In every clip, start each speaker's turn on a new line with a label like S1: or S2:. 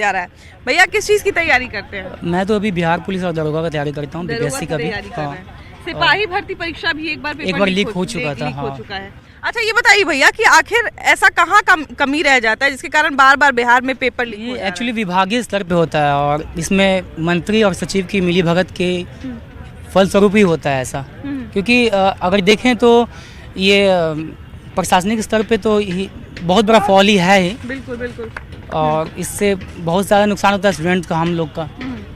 S1: जा रहा है। भैया किस चीज की तैयारी करते हैं?
S2: मैं तो अभी बिहार पुलिस और दरोगा का तैयारी करता हूँ, बीपीएससी का भी।
S1: सिपाही भर्ती परीक्षा भी एक बार
S2: लीक हो चुका था।
S1: हो चुका है। अच्छा ये बताइए भैया कि आखिर ऐसा कहाँ कमी रह जाता है जिसके कारण बार बार बिहार में पेपर लीक हो जा रहा है?
S2: एक्चुअली विभागीय स्तर पे होता है और इसमें मंत्री और सचिव की मिलीभगत के फलस्वरूप ही होता है ऐसा। क्योंकि अगर देखें तो ये प्रशासनिक स्तर पे तो बहुत बड़ा फॉल ही है ही।
S1: बिल्कुल बिल्कुल।
S2: और इससे बहुत ज़्यादा नुकसान होता है स्टूडेंट का, हम लोग का।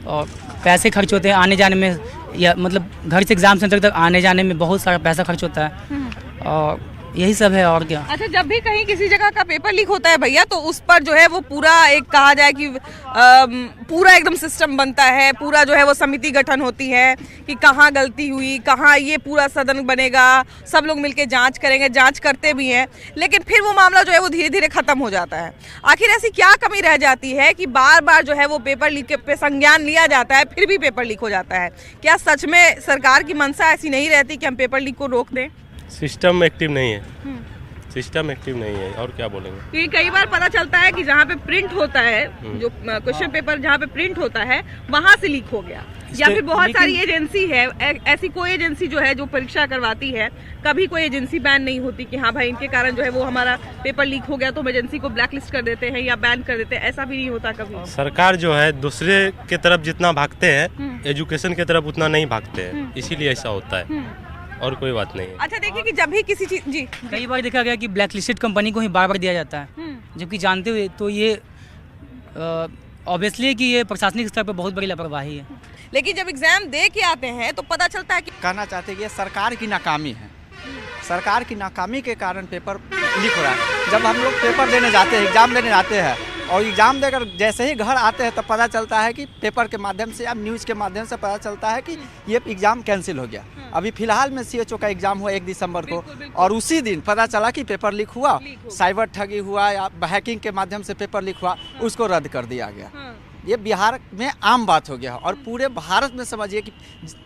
S2: और पैसे खर्च होते हैं आने जाने में, या मतलब घर से एग्जाम सेंटर तक आने जाने में बहुत सारा पैसा खर्च होता है। और यही सब है और क्या।
S1: अच्छा जब भी कहीं किसी जगह का पेपर लीक होता है भैया तो उस पर जो है वो पूरा एक कहा जाए कि पूरा एकदम सिस्टम बनता है, पूरा जो है वो समिति गठन होती है कि कहाँ गलती हुई, कहाँ ये पूरा सदन बनेगा, सब लोग मिलके जांच करेंगे, जांच करते भी हैं, लेकिन फिर वो मामला जो है वो धीरे धीरे खत्म हो जाता है। आखिर ऐसी क्या कमी रह जाती है कि बार बार जो है वो पेपर लीक पे संज्ञान लिया जाता है फिर भी पेपर लीक हो जाता है? क्या सच में सरकार की मंशा ऐसी नहीं रहती कि हम पेपर लीक को रोक दें?
S3: सिस्टम एक्टिव नहीं है, सिस्टम एक्टिव नहीं है, और क्या बोलेंगे।
S1: क्योंकि कई बार पता चलता है कि जहाँ पे प्रिंट होता है, जो क्वेश्चन पेपर जहाँ पे प्रिंट होता है वहाँ से लीक हो गया, या फिर बहुत सारी एजेंसी है, ऐसी कोई एजेंसी जो है जो परीक्षा करवाती है, कभी कोई एजेंसी बैन नहीं होती कि हाँ भाई इनके कारण जो है वो हमारा पेपर लीक हो गया तो हम एजेंसी को ब्लैक लिस्ट कर देते हैं या बैन कर देते हैं, ऐसा भी नहीं होता कभी।
S3: सरकार जो है दूसरे के तरफ जितना भागते हैं एजुकेशन के तरफ उतना नहीं भागते हैं, इसीलिए ऐसा होता है, और कोई बात नहीं है।
S1: अच्छा देखिए कि जब भी किसी चीज जी
S2: कई बार देखा गया कि ब्लैक लिस्टेड कंपनी को ही बार बार दिया जाता है, जबकि जानते हुए तो ये ऑब्वियसली कि ये प्रशासनिक स्तर पर बहुत बड़ी लापरवाही है।
S1: लेकिन जब एग्जाम दे के आते हैं तो पता चलता है कि
S4: कहना चाहते हैं कि ये सरकार की नाकामी है, सरकार की नाकामी के कारण पेपर लीक हो रहा है। जब हम लोग पेपर देने जाते हैं, एग्ज़ाम देने जाते हैं और एग्ज़ाम देकर जैसे ही घर आते हैं तब पता चलता है कि पेपर के माध्यम से या न्यूज़ के माध्यम से पता चलता है कि ये एग्ज़ाम कैंसिल हो गया। अभी फिलहाल में CHO का एग्ज़ाम हुआ 1 दिसंबर को, और उसी दिन पता चला कि पेपर लीक हुआ, साइबर ठगी हुआ या हैकिंग के माध्यम से पेपर लीक हुआ, उसको रद्द कर दिया गया। ये बिहार में आम बात हो गया, और पूरे भारत में समझिए कि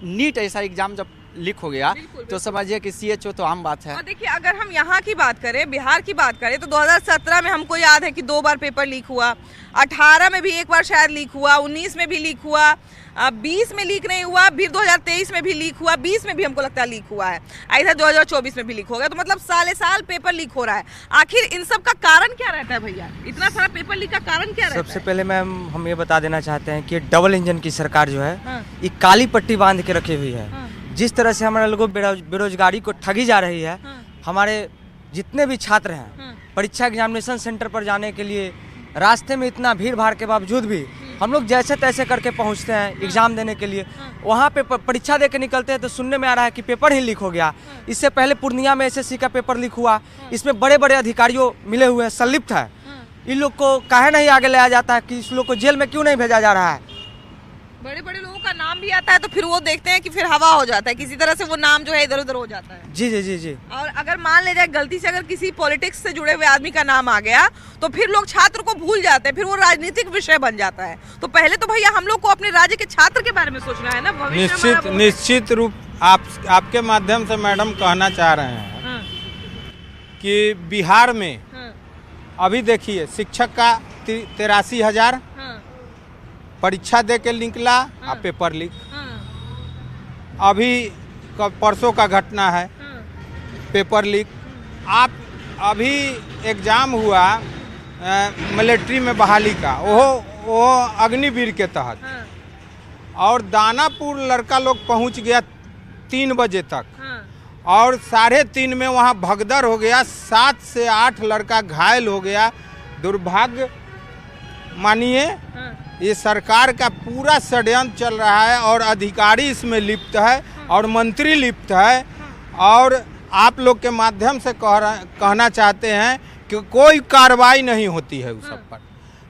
S4: नीट ऐसा एग्ज़ाम जब लीक हो गया तो समझिए कि CHO तो आम बात है।
S1: और देखिए अगर हम यहाँ की बात करें, बिहार की बात करें तो 2017 में हमको याद है कि 2 बार पेपर लीक हुआ, 18 में भी 1 बार शायद लीक हुआ, 19 में भी लीक हुआ, 20 में लीक नहीं हुआ, फिर 2023 में भी लीक हुआ, 20 में भी हमको लगता है लीक हुआ है, ऐसा 2024 में भी लीक हो गया। तो मतलब साले साल पेपर लीक हो रहा है। आखिर इन सब का कारण क्या रहता है भैया? इतना सारा पेपर लीक का कारण क्या रहता है?
S5: सबसे पहले मैम हम ये बता देना चाहते हैं कि डबल इंजन की सरकार जो है ये काली पट्टी बांध के रखी हुई है। जिस तरह से हमारे लोगों बेरोजगारी को ठगी जा रही है, हमारे जितने भी छात्र हैं परीक्षा एग्जामिनेशन सेंटर पर जाने के लिए रास्ते में इतना भीड़ भाड़ के बावजूद भी हम लोग जैसे तैसे करके पहुंचते हैं एग्जाम देने के लिए, वहाँ पे परीक्षा दे के निकलते हैं तो सुनने में आ रहा है कि पेपर ही लीक हो गया। इससे पहले पूर्णिया में SSC का पेपर लीक हुआ, इसमें बड़े बड़े अधिकारियों मिले हुए हैं, संलिप्त है। इन लोग को काहे नहीं आगे लाया जाता है कि इस लोग को जेल में क्यों नहीं भेजा जा रहा है?
S1: बड़े बड़े लोगों का नाम भी आता है तो फिर वो देखते हैं कि फिर हवा हो जाता है, किसी तरह से वो नाम जो है इधर उधर हो जाता है।
S5: जी जी जी जी।
S1: और अगर मान ले जाए गलती से अगर किसी पॉलिटिक्स से जुड़े हुए आदमी का नाम आ गया तो फिर लोग छात्र को भूल जाते हैं, फिर वो राजनीतिक विषय बन जाता है। तो पहले तो भैया हम लोग को अपने राज्य के छात्र के बारे में सोचना है ना।
S6: निश्चित रूप आपके माध्यम से मैडम कहना चाह रहे हैं कि बिहार में अभी देखिए शिक्षक का 83,000 परीक्षा दे के निकला और पेपर लीक। अभी परसों का घटना है पेपर लीक। आप अभी एग्ज़ाम हुआ मिलिट्री में बहाली का, वो अग्निवीर के तहत, और दानापुर लड़का लोग पहुंच गया 3 बजे तक, और 3:30 में वहां भगदड़ हो गया, 7 से 8 लड़का घायल हो गया। दुर्भाग्य मानिए ये सरकार का पूरा षड्यंत्र चल रहा है और अधिकारी इसमें लिप्त है और मंत्री लिप्त है। और आप लोग के माध्यम से कहना चाहते हैं कि कोई कार्रवाई नहीं होती है उस सब पर,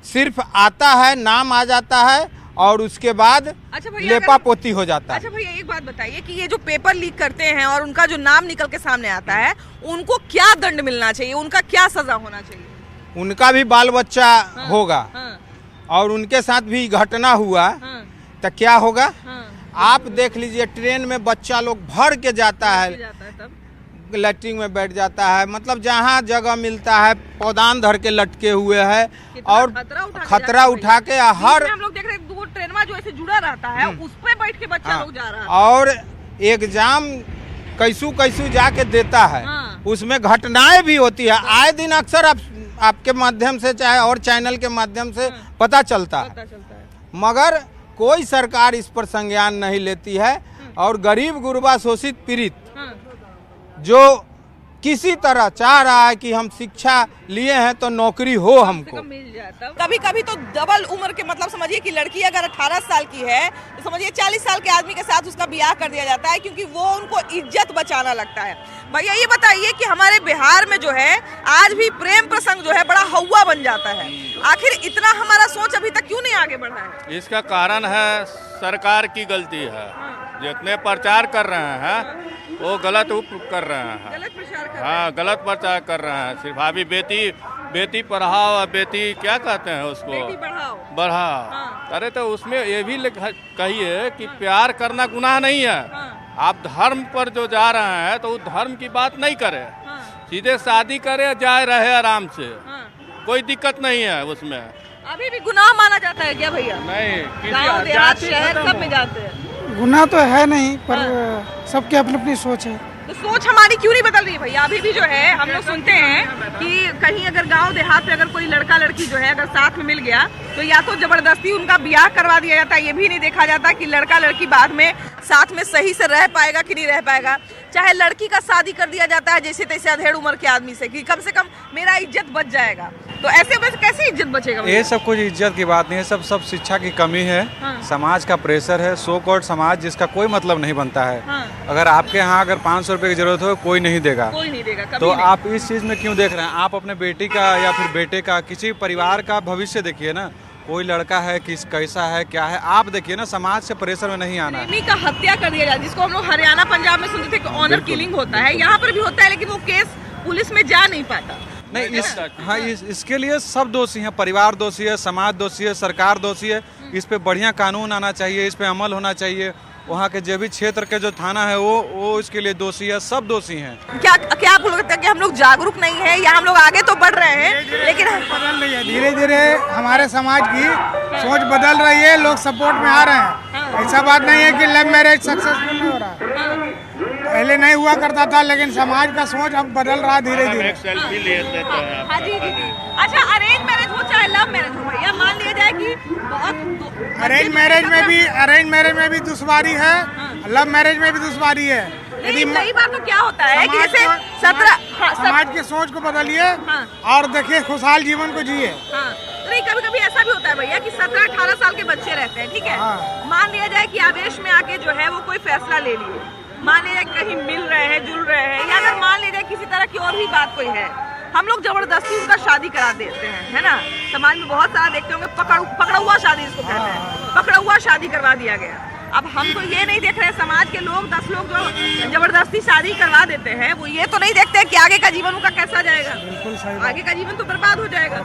S6: सिर्फ आता है, नाम आ जाता है और उसके बाद लेपा पोती हो जाता है।
S1: अच्छा भैया एक बात बताइए कि ये जो पेपर लीक करते हैं और उनका जो नाम निकल के सामने आता है, उनको क्या दंड मिलना चाहिए, उनका क्या सजा होना चाहिए?
S6: उनका भी बाल बच्चा होगा और उनके साथ भी घटना हुआ तो क्या होगा? आप देख लीजिए ट्रेन में बच्चा लोग भर के जाता है, लैट्रिन में बैठ जाता है, मतलब जहाँ जगह मिलता है पौधान धर के लटके हुए है और खतरा उठा के हर
S1: हम लोग देख रहे हैं दो ट्रेन में जो ऐसे जुड़ा रहता है उस पे बैठ के बच्चा लोग जा रहा है
S6: और एग्जाम कैसू जाके देता है। उसमें घटनाएं भी होती है, आए दिन अक्सर आपके माध्यम से चाहे और चैनल के माध्यम से पता चलता है, मगर कोई सरकार इस पर संज्ञान नहीं लेती है और गरीब गुरबा शोषित पीड़ित जो किसी तरह चाह रहा है कि हम शिक्षा लिए हैं तो नौकरी हो हमको
S1: मिल जाता। कभी कभी तो डबल उम्र के मतलब समझिए कि लड़की अगर 18 साल की है तो समझिए 40 साल के आदमी के साथ उसका ब्याह कर दिया जाता है क्योंकि वो उनको इज्जत बचाना लगता है। भैया ये बताइए कि हमारे बिहार में जो है आज भी प्रेम प्रसंग जो है बड़ा हौवा बन जाता है, आखिर इतना हमारा सोच अभी तक क्यों नहीं आगे बढ़ा है?
S7: इसका कारण है सरकार की गलती है। जितने प्रचार कर रहे हैं वो गलत कर रहे हैं,
S1: गलत प्रचार कर
S7: हाँ गलत प्रचार कर रहे हैं। सिर्फ अभी बेटी पढ़ाओ और बेटी क्या कहते हैं उसको
S1: बेटी
S7: बढ़ाओ।
S1: हाँ।
S7: अरे तो उसमें ये भी कहिए कि प्यार करना गुनाह नहीं है। आप धर्म पर जो जा रहे हैं तो उस धर्म की बात नहीं करे, सीधे शादी करे जाए रहे आराम से, कोई दिक्कत नहीं है उसमें।
S1: अभी भी गुनाह माना जाता है क्या भैया?
S7: नहीं,
S1: गाँव देहात शहर सब में जाते हैं।
S8: गुनाह तो है नहीं, पर सबकी अपनी अपनी सोच है।
S1: तो सोच हमारी क्यों नहीं बदल रही है भैया? अभी भी जो है हम लोग सुनते हैं कि कहीं अगर गांव देहात में अगर कोई लड़का लड़की जो है अगर साथ में मिल गया तो या तो जबरदस्ती उनका ब्याह करवा दिया जाता है, ये भी नहीं देखा जाता कि लड़का लड़की बाद में साथ में सही से रह पाएगा कि नहीं रह पाएगा। चाहे लड़की का शादी कर दिया जाता है जैसे तैसे अधेड़ उम्र के आदमी से कि कम से कम मेरा इज्जत बच जाएगा, तो ऐसे में कैसे इज्जत बचेगा?
S9: ये सब कुछ इज्जत की बात नहीं है, सब शिक्षा की कमी है। समाज का प्रेशर है, सो कॉल्ड समाज जिसका कोई मतलब नहीं बनता है। अगर आपके यहाँ अगर 500 रुपए की जरूरत हो कोई नहीं देगा, तो आप इस चीज में क्यों देख रहे हैं? आप अपने बेटी का या फिर बेटे का किसी परिवार का भविष्य देखिए ना, कोई लड़का है कैसा है क्या है, आप देखिए ना, समाज से प्रेशर में नहीं आना है।
S1: का हत्या कर दिया जाए जिसको हम लोग हरियाणा पंजाब में सुनते थे कि ऑनर किलिंग होता है, यहाँ पर भी होता है लेकिन वो केस पुलिस में जा नहीं पाता।
S9: नहीं, इसके लिए सब दोषी हैं, परिवार दोषी है, समाज दोषी है, सरकार दोषी है। इस पे बढ़िया कानून आना चाहिए, इस पे अमल होना चाहिए। वहाँ के जो भी क्षेत्र के जो थाना है वो इसके लिए दोषी है, सब दोषी हैं।
S1: क्या आपको लगता है कि हम लोग जागरूक नहीं है या हम लोग आगे तो बढ़ रहे हैं लेकिन
S8: बदल रही है धीरे धीरे, हमारे समाज की सोच बदल रही है, लोग सपोर्ट में आ रहे हैं। ऐसा बात नहीं है कि लव मैरिज सक्सेसफुल नहीं हो रहा है, पहले नहीं हुआ करता था लेकिन समाज का सोच अब बदल रहा है धीरे धीरे।
S1: हाँ जी। अच्छा, अरेंज मैरिज हो चाहे लव मैरिज हो भैया, मान लिया जाए कि बहुत
S8: अरेंज मैरिज में भी दुश्वारी है, लव मैरिज में भी दुश्वारी है।
S1: यदि कई बार तो क्या होता है कि जैसे 17
S8: समाज की सोच को बदलिए और देखिए खुशहाल जीवन को जिए।
S1: नहीं, कभी कभी ऐसा भी होता है भैया कि 17-18 साल के बच्चे रहते हैं, ठीक है, मान लिया जाए कि आवेश में आके जो है वो कोई फैसला ले लिए, मान लीजिए कहीं मिल रहे हैं जुल रहे हैं, या अगर मान लीजिए किसी तरह की और भी बात कोई है, हम लोग जबरदस्ती उनका शादी करा देते हैं, है ना। समाज में बहुत सारा देखते होंगे पकड़ा हुआ शादी इसको कहते हैं, पकड़ा हुआ शादी करवा दिया गया। अब हम तो ये नहीं देख रहे, समाज के लोग 10 लोग जो जबरदस्ती शादी करवा देते हैं वो ये तो नहीं देखते कि आगे का जीवन उनका कैसा जाएगा।
S8: बिल्कुल सही,
S1: आगे का जीवन तो बर्बाद हो जाएगा।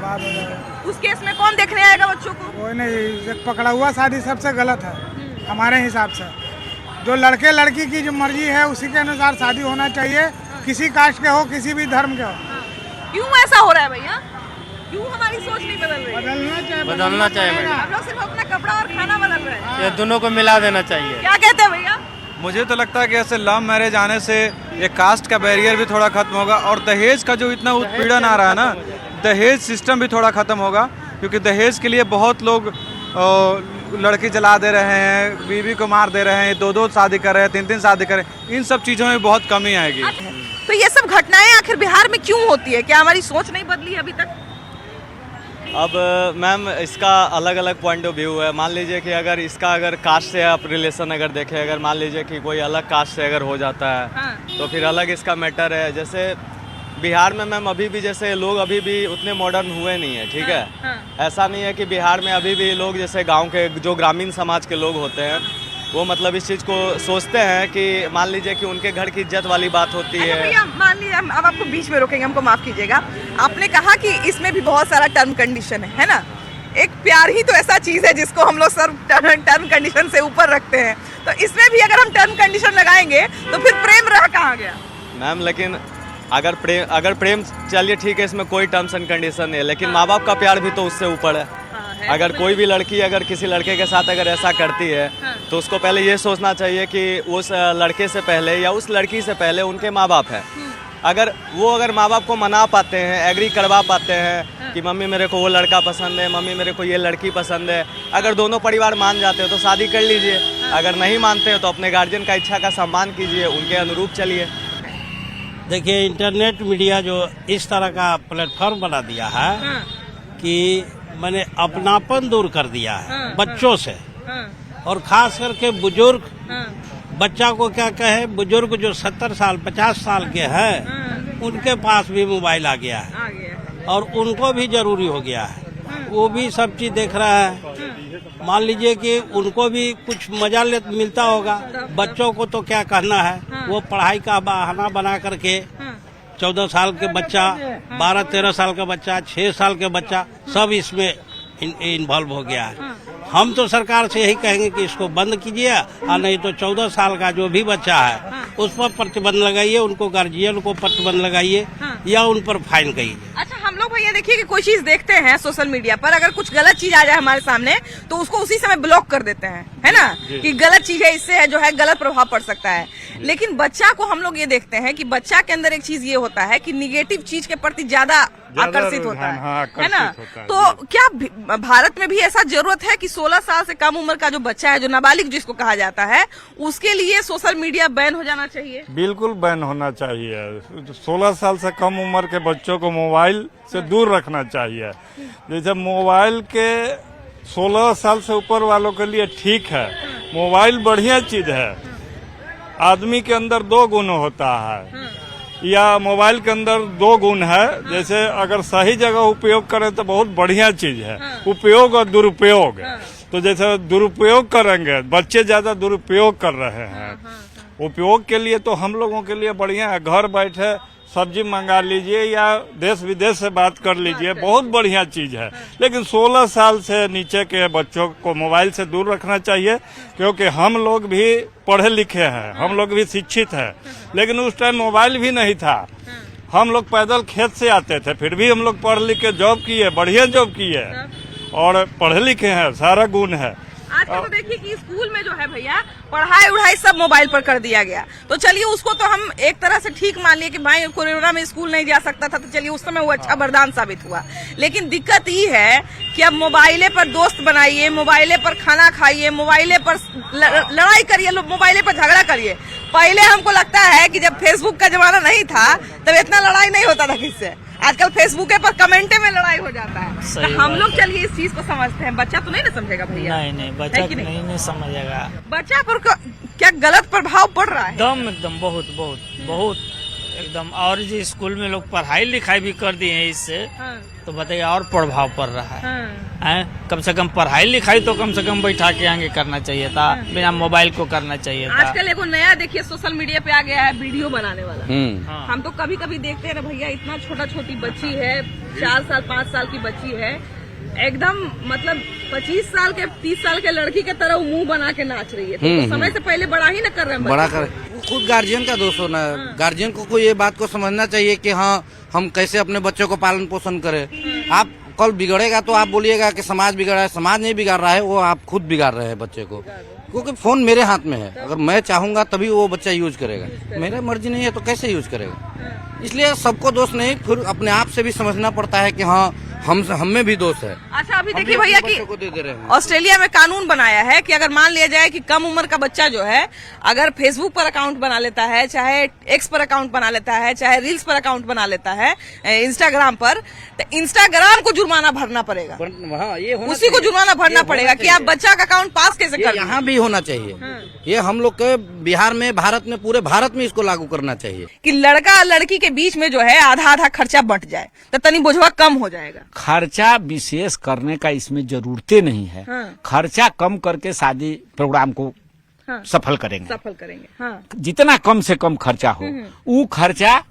S1: उस केस में कौन देखने आएगा बच्चों को?
S8: कोई नहीं, पकड़ा हुआ शादी सबसे गलत है हमारे हिसाब से। जो लड़के लड़की की जो मर्जी है उसी के अनुसार शादी होना चाहिए, किसी कास्ट के हो, किसी भी धर्म के हो।
S1: क्यों ऐसा हो रहा है भैया? क्यों हमारी सोच नहीं बदल रही?
S7: बदलना चाहिए मैडम।
S1: हम लोग सिर्फ अपना कपड़ा और खाना बदल रहे हैं,
S7: ये दोनों को मिला देना चाहिए।
S1: क्या कहते हैं भैया?
S9: मुझे तो लगता है कि ऐसे लव मैरिज आने से ये कास्ट का बैरियर भी थोड़ा खत्म होगा और दहेज का जो इतना उत्पीड़न आ रहा है ना, दहेज सिस्टम भी थोड़ा खत्म होगा, क्योंकि दहेज के लिए बहुत लोग लड़की जला दे रहे हैं, बीवी को मार दे रहे हैं, 2-2 शादी कर रहे हैं, 3-3 शादी कर रहे हैं। इन सब चीज़ों में बहुत कमी आएगी।
S1: तो ये सब घटनाएं आखिर बिहार में क्यों होती है? क्या हमारी सोच नहीं बदली अभी तक?
S10: अब मैम इसका अलग अलग पॉइंट ऑफ व्यू है। मान लीजिए कि अगर कास्ट से आप रिलेशन अगर देखें, अगर मान लीजिए कि कोई अलग कास्ट से अगर हो जाता है तो फिर अलग इसका मैटर है। जैसे बिहार में मैम अभी भी जैसे लोग अभी भी उतने मॉडर्न हुए नहीं है, ठीक है। ऐसा नहीं है कि बिहार में अभी भी लोग जैसे गांव के जो ग्रामीण समाज के लोग होते हैं वो मतलब इस चीज़ को सोचते हैं कि मान लीजिए कि उनके घर की इज्जत वाली बात होती है।
S1: भैया मान लीजिए, अब आपको बीच में रोकेंगे, हमको माफ़ कीजिएगा। आपने कहा कि इसमें भी बहुत सारा टर्म कंडीशन है ना। एक प्यार ही तो ऐसा चीज़ है जिसको हम लोग सब टर्म कंडीशन से ऊपर रखते हैं, तो इसमें भी अगर हम टर्म कंडीशन लगाएंगे तो फिर प्रेम रह कहाँ गया?
S10: मैम लेकिन अगर प्रेम चलिए ठीक है, इसमें कोई टर्म्स एंड कंडीशन नहीं है, लेकिन माँ बाप का प्यार भी तो उससे ऊपर है। अगर कोई भी लड़की अगर किसी लड़के के साथ अगर ऐसा करती है तो उसको पहले ये सोचना चाहिए कि उस लड़के से पहले या उस लड़की से पहले उनके माँ बाप हैं। अगर माँ बाप को मना पाते हैं, एग्री करवा पाते हैं कि मम्मी मेरे को वो लड़का पसंद है, मम्मी मेरे को ये लड़की पसंद है, अगर दोनों परिवार मान जाते हो तो शादी कर लीजिए। अगर नहीं मानते हो तो अपने गार्जियन का इच्छा का सम्मान कीजिए, उनके अनुरूप चलिए।
S11: देखिए, इंटरनेट मीडिया जो इस तरह का प्लेटफॉर्म बना दिया है कि मैंने अपनापन दूर कर दिया है बच्चों से, और खास करके बुजुर्ग। बच्चा को क्या कहे, बुजुर्ग जो 70 साल 50 साल के हैं उनके पास भी मोबाइल आ गया है और उनको भी जरूरी हो गया है, वो भी सब चीज देख रहा है। मान लीजिए कि उनको भी कुछ मजा मिलता होगा। बच्चों को तो क्या कहना है, वो पढ़ाई का बहाना बना करके 14 साल के बच्चा, 12-13 साल का बच्चा, 6 साल के बच्चा सब इसमें इन्वॉल्व हो गया है। हम तो सरकार से यही कहेंगे कि इसको बंद कीजिए, और नहीं तो 14 साल का जो भी बच्चा है उस पर प्रतिबंध लगाइए, उनको गार्जियन को प्रतिबंध लगाइए या उन पर फाइन करिए।
S1: अच्छा, हम लोग भैया देखिए कि कोई चीज देखते हैं सोशल मीडिया पर, अगर कुछ गलत चीज आ जाए हमारे सामने तो उसको उसी समय ब्लॉक कर देते हैं, है ना, कि गलत चीज है, इससे है जो है गलत प्रभाव पड़ सकता है। लेकिन बच्चा को हम लोग ये देखते हैं कि बच्चा के अंदर एक चीज ये होता है कि निगेटिव चीज के प्रति ज्यादा आकर्षित होता है ना। तो क्या भारत में भी ऐसा जरूरत है कि 16 साल से कम उम्र का जो बच्चा है, जो नाबालिग जिसको कहा जाता है, उसके लिए सोशल मीडिया बैन हो जाना चाहिए?
S12: बिल्कुल बैन होना चाहिए। 16 साल से कम उम्र के बच्चों को मोबाइल से दूर रखना चाहिए। जैसे मोबाइल के 16 साल से ऊपर वालों के लिए ठीक है, मोबाइल बढ़िया चीज है। आदमी के अंदर 2 गुण होता है, या मोबाइल के अंदर 2 गुण है। जैसे अगर सही जगह उपयोग करें तो बहुत बढ़िया चीज है, उपयोग और दुरुपयोग। तो जैसे दुरुपयोग करेंगे, बच्चे ज्यादा दुरुपयोग कर रहे हैं। उपयोग के लिए तो हम लोगों के लिए बढ़िया है, घर बैठे सब्जी मंगा लीजिए या देश विदेश से बात कर लीजिए, बहुत बढ़िया चीज है। लेकिन 16 साल से नीचे के बच्चों को मोबाइल से दूर रखना चाहिए, क्योंकि हम लोग भी पढ़े लिखे हैं, हम लोग भी शिक्षित हैं, लेकिन उस टाइम मोबाइल भी नहीं था। हम लोग पैदल खेत से आते थे, फिर भी हम लोग पढ़ लिख के जॉब किए, बढ़िया जॉब किए और पढ़े लिखे हैं, सारा गुण है।
S1: आजकल तो देखिए कि स्कूल में जो है भैया पढ़ाई उढ़ाई सब मोबाइल पर कर दिया गया। तो चलिए उसको तो हम एक तरह से ठीक मान लिए कि भाई कोरोना में स्कूल नहीं जा सकता था, तो चलिए उस समय वो अच्छा वरदान साबित हुआ। लेकिन दिक्कत ये है कि अब मोबाइले पर दोस्त बनाइए, मोबाइले पर खाना खाइए, मोबाइले पर लड़ाई करिए, मोबाइले पर झगड़ा करिए। पहले हमको लगता है कि जब फेसबुक का जमाना नहीं था तब इतना लड़ाई नहीं होता था किससे। आजकल फेसबुक पर कमेंटे में लड़ाई हो जाता है। तो हम लोग चलिए इस चीज को समझते हैं, बच्चा तो नहीं ना समझेगा भैया।
S13: नहीं बच्चा नहीं समझेगा।
S1: बच्चा पर क्या गलत प्रभाव पड़ रहा है?
S13: एकदम बहुत एकदम। और जो स्कूल में लोग पढ़ाई लिखाई भी कर दिए हैं इससे, तो बताइए और प्रभाव पड़ रहा है। कम से कम पढ़ाई लिखाई तो कम से कम बैठा के आगे करना चाहिए था, बिना मोबाइल को करना चाहिए था।
S1: आजकल एगो नया देखिए सोशल मीडिया पे आ गया है, वीडियो बनाने वाला। हम तो कभी कभी देखते हैं ना भैया, इतना छोटी बच्ची है, 4 साल 5 साल की बच्ची है, एकदम मतलब 25 साल के 30 साल के लड़की के तरह मुंह बना के नाच रही है। तो समय से पहले बड़ा ही न कर रहे हैं,
S14: बड़ा कर। खुद गार्जियन का दोष होना है। गार्जियन को ये बात को समझना चाहिए कि हाँ, हम कैसे अपने बच्चों को पालन पोषण करें। आप कल बिगड़ेगा तो आप बोलिएगा कि समाज बिगड़ा है, समाज नहीं बिगाड़ रहा है, वो आप खुद बिगाड़ रहे हैं बच्चे को। क्योंकि फोन मेरे हाथ में है, अगर मैं चाहूंगा तभी वो बच्चा यूज करेगा, मेरा मर्जी नहीं है तो कैसे यूज करेगा। इसलिए सबको दोष नहीं, फिर अपने आप से भी समझना पड़ता है कि हाँ, हम में भी दोष है।
S1: अच्छा, अभी देखिए भैया कि ऑस्ट्रेलिया में कानून बनाया है कि अगर मान लिया जाए कि कम उम्र का बच्चा जो है अगर फेसबुक पर अकाउंट बना लेता है, चाहे एक्स पर अकाउंट बना लेता है, चाहे रील्स पर अकाउंट बना लेता है, इंस्टाग्राम पर, तो इंस्टाग्राम को जुर्माना भरना पड़ेगा। ये उसी को जुर्माना भरना पड़ेगा कि आप बच्चा का अकाउंट पास कैसे कर।
S14: यहाँ भी होना चाहिए। ये हम लोग के बिहार में, भारत में, पूरे भारत में इसको लागू करना चाहिए
S1: कि लड़का और लड़की के बीच में जो है आधा खर्चा बंट जाए तो तनी बोझवा कम हो जाएगा।
S15: खर्चा विशेष करने का इसमें जरूरतें नहीं है। खर्चा कम करके शादी प्रोग्राम को सफल करेंगे। जितना कम से कम खर्चा हो, वो खर्चा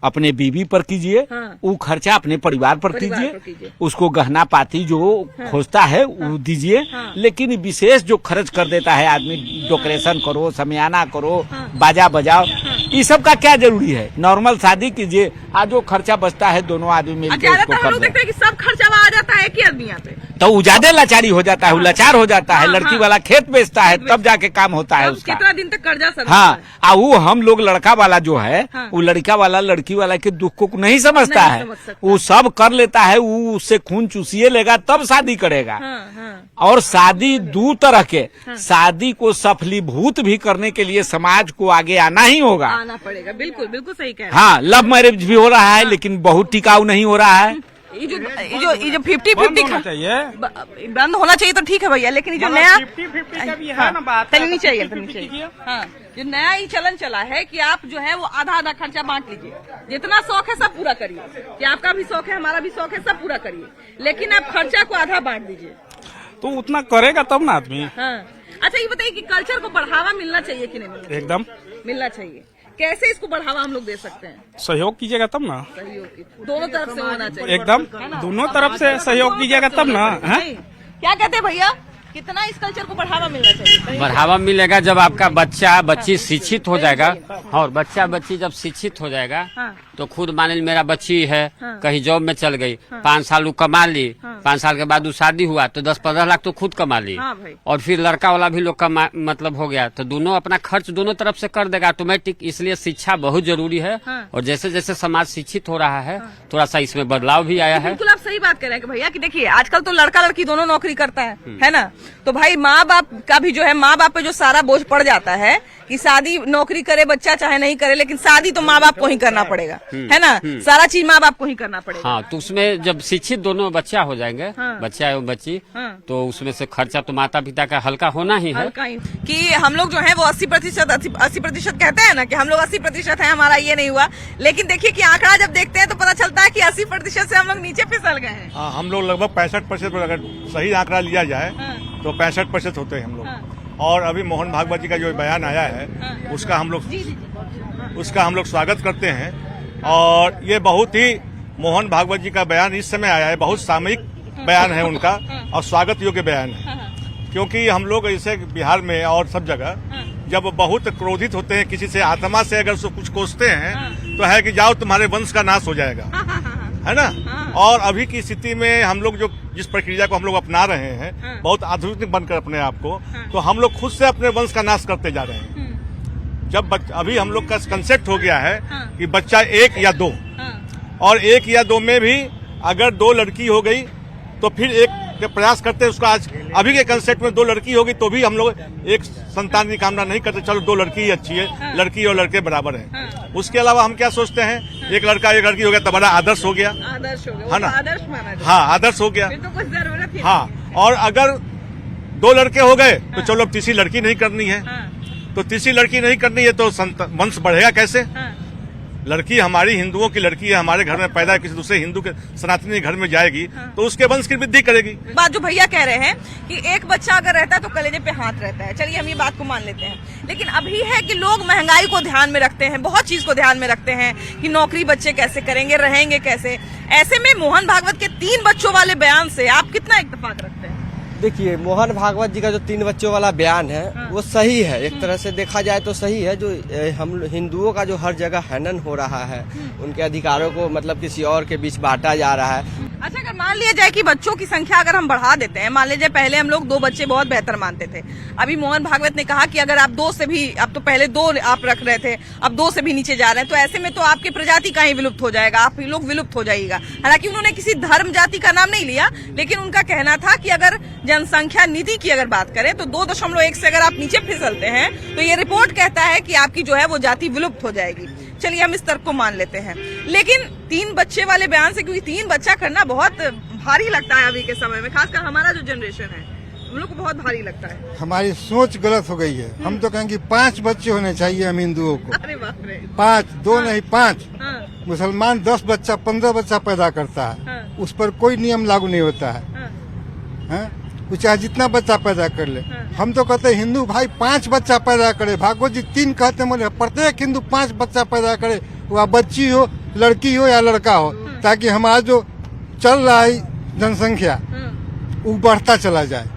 S15: अपने बीवी पर कीजिए, वो खर्चा अपने परिवार पर कीजिए, उसको गहना पाती जो खोजता है वो दीजिए। लेकिन विशेष जो खर्च कर देता है आदमी, डेकोरेशन करो, समियाना करो, बाजा बजाओ, ये सब का क्या जरूरी है? नॉर्मल शादी कीजिए, आज जो खर्चा बचता है दोनों आदमी मिलकर उसको
S1: हम
S15: कर
S1: लोग
S15: दें।
S1: देखते हैं कि सब खर्चा वहाँ आ जाता है कि आदमी यहाँ पे,
S15: तो वो ज्यादा लाचारी हो जाता है, वो लाचार हो जाता है। लड़की वाला खेत बेचता है तब जाके काम होता है उसका।
S1: कितना दिन तक कर्जा सर?
S15: हाँ, वो हम लोग लड़का वाला जो है वो लड़का वाला लड़की वाला के दुख को नहीं समझता है, वो सब कर लेता है, वो उससे खून चूसिए लेगा तब शादी करेगा। और शादी दो तरह के, शादी को सफलीभूत भी करने के लिए समाज को आगे आना ही होगा,
S1: आना पड़ेगा। बिल्कुल बिल्कुल सही कह रहे हैं।
S15: हाँ, लव मैरिज भी हो रहा है लेकिन बहुत टिकाऊ नहीं हो रहा है।
S1: ये जो 50-50 बंद होना चाहिए तो ठीक है भैया, लेकिन ये जो नया 50-50 का भी है ना बात, चलनी चाहिए। हाँ, जो नया ही चलन चला है कि आप जो है वो आधा आधा खर्चा बांट लीजिए, जितना शौक है सब पूरा करिए, कि आपका भी शौक है हमारा भी शौक है सब पूरा करिए, लेकिन आप खर्चा को आधा बांट दीजिए।
S6: तो उतना करेगा तब ना आदमी।
S1: हाँ, अच्छा ये बताइए कि कल्चर को बढ़ावा मिलना चाहिए कि नहीं मिलना चाहिए?
S6: एकदम
S1: मिलना चाहिए। कैसे इसको बढ़ावा हम लोग दे सकते हैं?
S6: सहयोग कीजिएगा तब ना।
S1: सहयोग दोनों तरफ से होना चाहिए।
S6: एकदम दोनों तरफ से सहयोग कीजिएगा तब ना।
S1: क्या कहते हैं भैया, कितना इस कल्चर को बढ़ावा मिलना चाहिए?
S16: बढ़ावा मिलेगा जब आपका बच्चा बच्ची शिक्षित हो जाएगा, और बच्चा बच्ची जब शिक्षित हो जाएगा तो खुद मान ली मेरा बच्ची है कहीं जॉब में चल गई, 5 साल वो कमा ली, 5 साल के बाद वो शादी हुआ तो 10-15 लाख तो खुद कमा ली, और फिर लड़का वाला भी लोग कमा मतलब हो गया, तो दोनों अपना खर्च दोनों तरफ से कर देगा ऑटोमेटिक। इसलिए शिक्षा बहुत जरूरी है, और जैसे जैसे समाज शिक्षित हो रहा है थोड़ा सा इसमें बदलाव भी आया है।
S1: बिल्कुल आप सही बात कह रहे हैं भैया, कि देखिए आजकल तो लड़का लड़की दोनों नौकरी करता है ना, तो भाई माँ बाप का भी जो है, माँ बाप पे जो सारा बोझ पड़ जाता है कि शादी नौकरी करे बच्चा चाहे नहीं करे, लेकिन शादी तो माँ बाप को ही करना पड़ेगा, है ना, सारा चीज माँ बाप को ही करना पड़ेगा।
S16: हाँ, तो उसमें जब शिक्षित दोनों बच्चा हो जाएंगे, बच्चा एवं बच्ची, तो उसमें से खर्चा तो माता पिता का हल्का होना ही है।
S1: कि हम लोग जो है वो 80% कहते हैं ना कि हम लोग 80% है, हमारा ये नहीं हुआ, लेकिन देखिए कि आंकड़ा जब देखते हैं तो पता चलता है कि 80% से हम लोग नीचे फिसल गए हैं।
S17: हम लोग लगभग 65%, अगर सही आंकड़ा लिया जाए तो 65% होते हैं हम लोग। और अभी मोहन भागवत जी का जो बयान आया है उसका हम लोग स्वागत करते हैं, और ये बहुत ही मोहन भागवत जी का बयान इस समय आया है, बहुत सामयिक बयान है उनका और स्वागत योग्य बयान है, क्योंकि हम लोग ऐसे बिहार में और सब जगह जब बहुत क्रोधित होते हैं किसी से, आत्मा से अगर उसको कुछ कोसते हैं तो है कि जाओ तुम्हारे वंश का नाश हो जाएगा, है ना। और अभी की स्थिति में हम लोग जो जिस प्रक्रिया को हम लोग अपना रहे हैं, बहुत आधुनिक बनकर अपने आप को, तो हम लोग खुद से अपने वंश का नाश करते जा रहे हैं। जब अभी हम लोग का कंसेप्ट हो गया है कि बच्चा 1 या 2, और 1 या 2 में भी अगर 2 लड़की हो गई तो फिर 1 के प्रयास करते हैं उसका। आज अभी के कंसेप्ट में 2 लड़की होगी तो भी हम लोग 1 संतान की कामना नहीं करते, चलो 2 लड़की ही अच्छी है, लड़की और लड़के बराबर हैं। उसके अलावा हम क्या सोचते हैं, 1 लड़का 1 लड़की हो गया तो बड़ा आदर्श हो गया, है ना। हाँ, आदर्श हो गया। हाँ, और अगर 2 लड़के हो गए तो चलो अब तीसरी लड़की नहीं करनी है, तो तीसरी लड़की नहीं करनी है तो वंश बढ़ेगा कैसे? लड़की हमारी हिंदुओं की लड़की है, हमारे घर में पैदा किसी दूसरे हिंदू के सनातनी घर में जाएगी तो उसके वंश की वृद्धि करेगी।
S1: बात जो भैया कह रहे हैं कि एक बच्चा अगर रहता है तो कलेजे पे हाथ रहता है, चलिए हम ये बात को मान लेते हैं, लेकिन अभी है कि लोग महंगाई को ध्यान में रखते हैं, बहुत चीज को ध्यान में रखते हैं कि नौकरी बच्चे कैसे करेंगे, रहेंगे कैसे। ऐसे में मोहन भागवत के 3 बच्चों वाले बयान से आप कितना इत्तेफाक रखते हैं?
S5: देखिए, मोहन भागवत जी का जो 3 बच्चों वाला बयान है वो सही है, एक तरह से देखा जाए तो सही है। जो हम हिंदुओं का जो हर जगह हनन हो रहा है, उनके अधिकारों को मतलब किसी और के बीच बांटा जा रहा है।
S1: अच्छा, अगर मान लिया जाए कि बच्चों की संख्या अगर हम बढ़ा देते हैं, मान लीजिए पहले हम लोग 2 बच्चे बहुत बेहतर मानते थे, अभी मोहन भागवत ने कहा कि अगर आप 2 से भी, अब तो पहले 2 आप रख रहे थे, अब 2 से भी नीचे जा रहे हैं, तो ऐसे में तो आपकी प्रजाति का ही विलुप्त हो जाएगा, आप लोग विलुप्त हो जाइएगा। हालांकि उन्होंने किसी धर्म जाति का नाम नहीं लिया, लेकिन उनका कहना था कि अगर जनसंख्या नीति की अगर बात करें तो 2.1 से अगर आप नीचे फिसलते हैं तो ये रिपोर्ट कहता है कि आपकी जो है वो जाति विलुप्त हो जाएगी। चलिए हम इस तर्क को मान लेते हैं, लेकिन 3 बच्चे वाले बयान से, क्योंकि 3 बच्चा करना बहुत भारी लगता है अभी के समय में, खासकर हमारा जो जनरेशन है हम लोग को बहुत भारी लगता है।
S8: हमारी सोच गलत हो गई है, हम तो कहेंगे 5 बच्चे होने चाहिए हम हिंदुओं को।
S1: अरे बाप रे,
S8: 5, 2 नहीं 5। मुसलमान 10 बच्चा 15 बच्चा पैदा करता है, उस पर कोई नियम लागू नहीं होता है, वो चाहे जितना बच्चा पैदा कर ले। हम तो कहते हैं हिंदू भाई 5 बच्चा पैदा करे, भागवत जी 3 कहते हैं, प्रत्येक हिंदू 5 बच्चा पैदा करे, वह बच्ची हो, लड़की हो या लड़का हो, ताकि हमारा जो चल रहा है जनसंख्या वो बढ़ता चला जाए,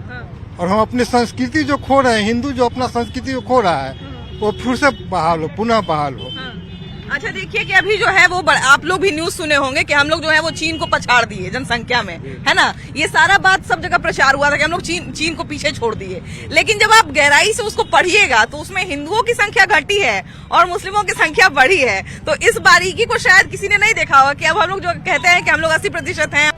S8: और हम अपनी संस्कृति जो खो रहे हैं, हिंदू जो अपना संस्कृति को खो रहा है वो फिर से बहाल हो, पुनः बहाल हो।
S1: अच्छा देखिए कि अभी जो है वो आप लोग भी न्यूज सुने होंगे कि हम लोग जो है वो चीन को पछाड़ दिए जनसंख्या में, है ना। ये सारा बात सब जगह प्रचार हुआ था कि हम लोग चीन को पीछे छोड़ दिए। लेकिन जब आप गहराई से उसको पढ़िएगा तो उसमें हिंदुओं की संख्या घटी है और मुस्लिमों की संख्या बढ़ी है। तो इस बारीकी को शायद किसी ने नहीं देखा होगा कि अब हम लोग जो कहते हैं कि हम लोग 80% हैं